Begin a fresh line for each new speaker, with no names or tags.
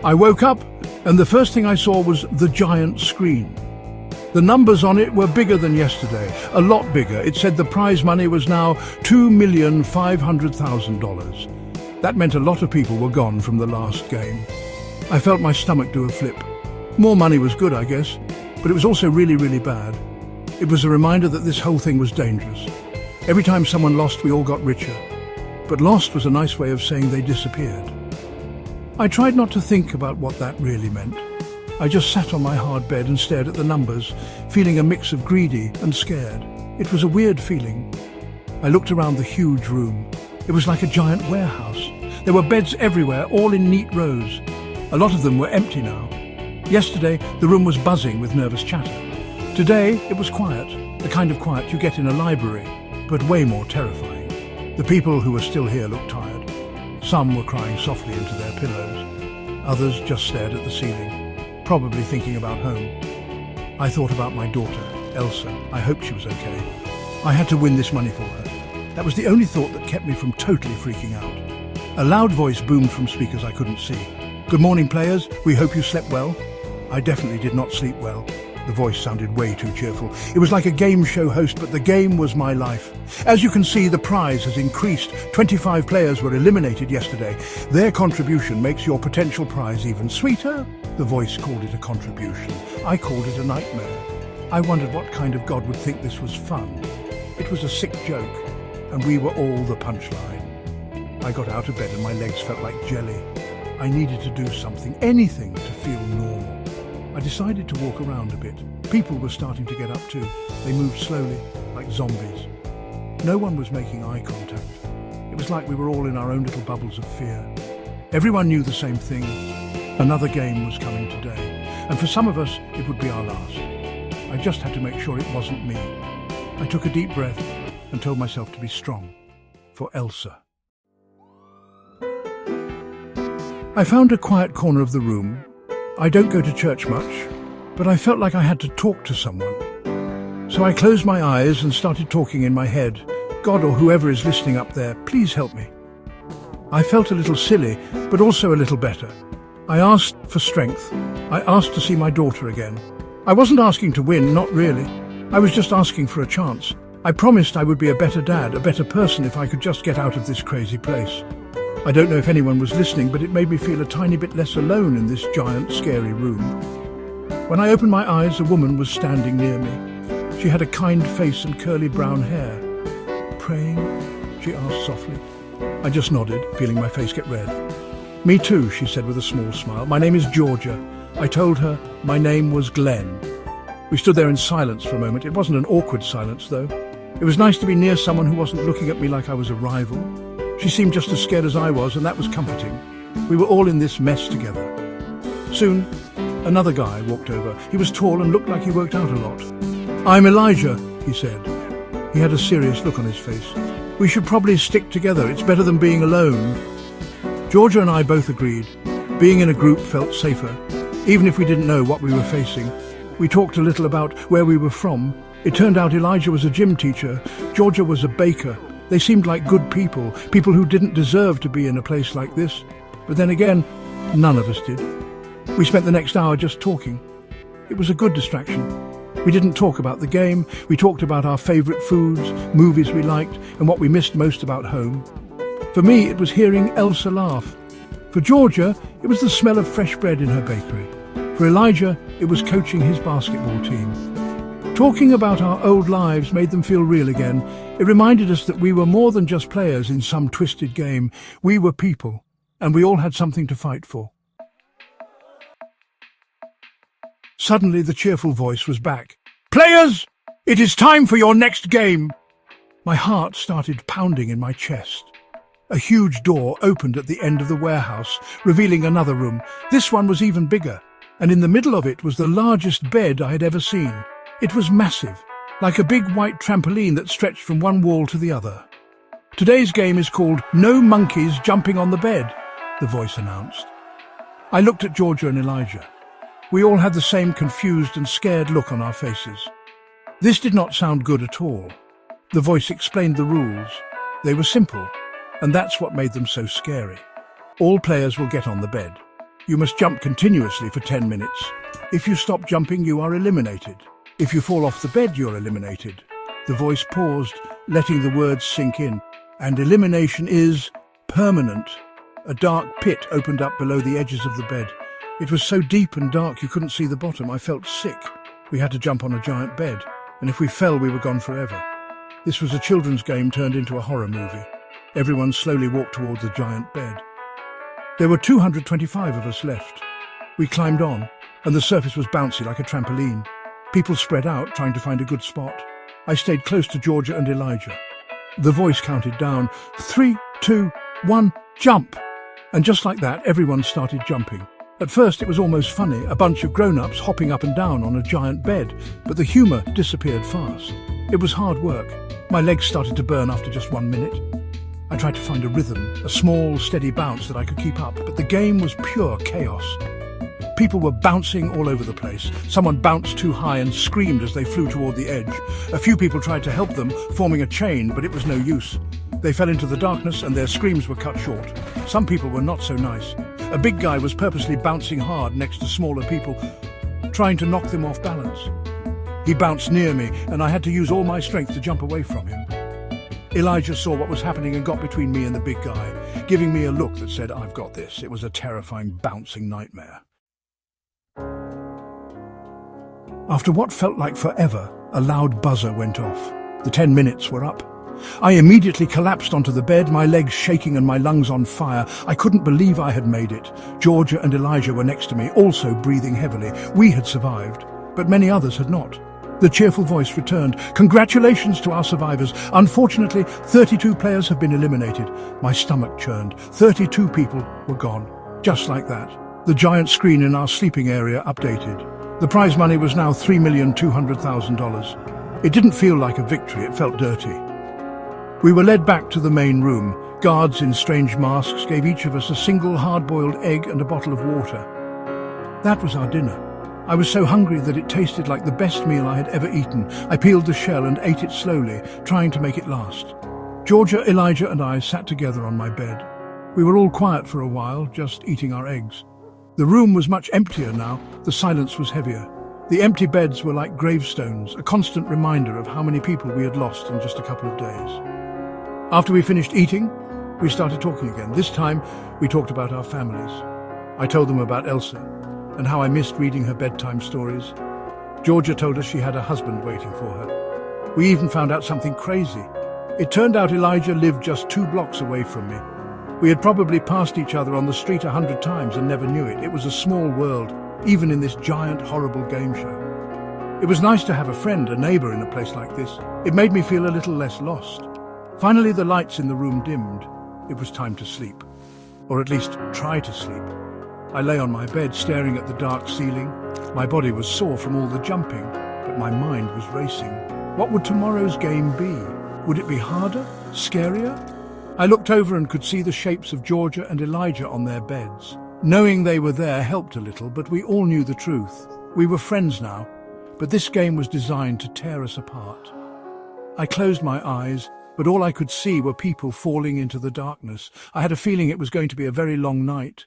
I woke up and the first thing I saw was the giant screen. The numbers on it were bigger than yesterday, a lot bigger. It said the prize money was now $2,500,000. That meant a lot of people were gone from the last game. I felt my stomach do a flip. More money was good, I guess, but it was also really, really bad. It was a reminder that this whole thing was dangerous. Every time someone lost, we all got richer. But lost was a nice way of saying they disappeared. I tried not to think about what that really meant. I just sat on my hard bed and stared at the numbers, feeling a mix of greedy and scared. It was a weird feeling. I looked around the huge room. It was like a giant warehouse. There were beds everywhere, all in neat rows. A lot of them were empty now. Yesterday, the room was buzzing with nervous chatter. Today, it was quiet, the kind of quiet you get in a library, but way more terrifying. The people who were still here looked tired. Some were crying softly into their pillows. Others just stared at the ceiling, probably thinking about home. I thought about my daughter, Elsa. I hoped she was okay. I had to win this money for her. That was the only thought that kept me from totally freaking out. A loud voice boomed from speakers I couldn't see. "Good morning, players. We hope you slept well." I definitely did not sleep well. The voice sounded way too cheerful. It was like a game show host, but the game was my life. As you can see, the prize has increased. 25 players were eliminated yesterday. Their contribution makes your potential prize even sweeter. The voice called it a contribution. I called it a nightmare. I wondered what kind of God would think this was fun. It was a sick joke, and we were all the punchline. I got out of bed and my legs felt like jelly. I needed to do something, anything, to feel normal. I decided to walk around a bit. People were starting to get up too. They moved slowly, like zombies. No one was making eye contact. It was like we were all in our own little bubbles of fear. Everyone knew the same thing. Another game was coming today, and for some of us, it would be our last. I just had to make sure it wasn't me. I took a deep breath and told myself to be strong. For Elsa. I found a quiet corner of the room. I don't go to church much, but I felt like I had to talk to someone. So I closed my eyes and started talking in my head. God, or whoever is listening up there, please help me. I felt a little silly, but also a little better. I asked for strength. I asked to see my daughter again. I wasn't asking to win, not really. I was just asking for a chance. I promised I would be a better dad, a better person if I could just get out of this crazy place. I don't know if anyone was listening, but it made me feel a tiny bit less alone in this giant, scary room. When I opened my eyes, a woman was standing near me. She had a kind face and curly brown hair. "Praying?" she asked softly. I just nodded, feeling my face get red. "Me too," she said with a small smile. "My name is Georgia." I told her my name was Glenn. We stood there in silence for a moment. It wasn't an awkward silence, though. It was nice to be near someone who wasn't looking at me like I was a rival. She seemed just as scared as I was, and that was comforting. We were all in this mess together. Soon, another guy walked over. He was tall and looked like he worked out a lot. "I'm Elijah," he said. He had a serious look on his face. "We should probably stick together. It's better than being alone." Georgia and I both agreed. Being in a group felt safer, even if we didn't know what we were facing. We talked a little about where we were from. It turned out Elijah was a gym teacher. Georgia was a baker. They seemed like good people, people who didn't deserve to be in a place like this. But then again, none of us did. We spent the next hour just talking. It was a good distraction. We didn't talk about the game. We talked about our favourite foods, movies we liked, and what we missed most about home. For me, it was hearing Elsa laugh. For Georgia, it was the smell of fresh bread in her bakery. For Elijah, it was coaching his basketball team. Talking about our old lives made them feel real again. It reminded us that we were more than just players in some twisted game. We were people, and we all had something to fight for. Suddenly, the cheerful voice was back. "Players, it is time for your next game." My heart started pounding in my chest. A huge door opened at the end of the warehouse, revealing another room. This one was even bigger, and in the middle of it was the largest bed I had ever seen. It was massive, like a big white trampoline that stretched from one wall to the other. "Today's game is called No Monkeys Jumping on the Bed," the voice announced. I looked at Georgia and Elijah. We all had the same confused and scared look on our faces. This did not sound good at all. The voice explained the rules. They were simple, and that's what made them so scary. All players will get on the bed. You must jump continuously for 10 minutes. If you stop jumping, you are eliminated. If you fall off the bed, you're eliminated. The voice paused, letting the words sink in. And elimination is permanent. A dark pit opened up below the edges of the bed. It was so deep and dark you couldn't see the bottom. I felt sick. We had to jump on a giant bed, and if we fell, we were gone forever. This was a children's game turned into a horror movie. Everyone slowly walked towards the giant bed. There were 225 of us left. We climbed on, and the surface was bouncy like a trampoline. People spread out, trying to find a good spot. I stayed close to Georgia and Elijah. The voice counted down, 3, 2, 1, jump! And just like that, everyone started jumping. At first it was almost funny, a bunch of grown-ups hopping up and down on a giant bed, but the humour disappeared fast. It was hard work. My legs started to burn after just 1 minute. I tried to find a rhythm, a small, steady bounce that I could keep up, but the game was pure chaos. People were bouncing all over the place. Someone bounced too high and screamed as they flew toward the edge. A few people tried to help them, forming a chain, but it was no use. They fell into the darkness and their screams were cut short. Some people were not so nice. A big guy was purposely bouncing hard next to smaller people, trying to knock them off balance. He bounced near me and I had to use all my strength to jump away from him. Elijah saw what was happening and got between me and the big guy, giving me a look that said, "I've got this." It was a terrifying, bouncing nightmare. After what felt like forever, a loud buzzer went off. The 10 minutes were up. I immediately collapsed onto the bed, my legs shaking and my lungs on fire. I couldn't believe I had made it. Georgia and Elijah were next to me, also breathing heavily. We had survived, but many others had not. The cheerful voice returned. "Congratulations to our survivors. Unfortunately, 32 players have been eliminated." My stomach churned. 32 people were gone. Just like that. The giant screen in our sleeping area updated. The prize money was now $3,200,000. It didn't feel like a victory, it felt dirty. We were led back to the main room. Guards in strange masks gave each of us a single hard-boiled egg and a bottle of water. That was our dinner. I was so hungry that it tasted like the best meal I had ever eaten. I peeled the shell and ate it slowly, trying to make it last. Georgia, Elijah and I sat together on my bed. We were all quiet for a while, just eating our eggs. The room was much emptier now. The silence was heavier. The empty beds were like gravestones, a constant reminder of how many people we had lost in just a couple of days. After we finished eating, we started talking again. This time, we talked about our families. I told them about Elsa and how I missed reading her bedtime stories. Georgia told us she had a husband waiting for her. We even found out something crazy. It turned out Elijah lived just 2 blocks away from me. We had probably passed each other on the street 100 times and never knew it. It was a small world, even in this giant, horrible game show. It was nice to have a friend, a neighbour in a place like this. It made me feel a little less lost. Finally, the lights in the room dimmed. It was time to sleep. Or at least try to sleep. I lay on my bed, staring at the dark ceiling. My body was sore from all the jumping, but my mind was racing. What would tomorrow's game be? Would it be harder? Scarier? I looked over and could see the shapes of Georgia and Elijah on their beds. Knowing they were there helped a little, but we all knew the truth. We were friends now, but this game was designed to tear us apart. I closed my eyes, but all I could see were people falling into the darkness. I had a feeling it was going to be a very long night.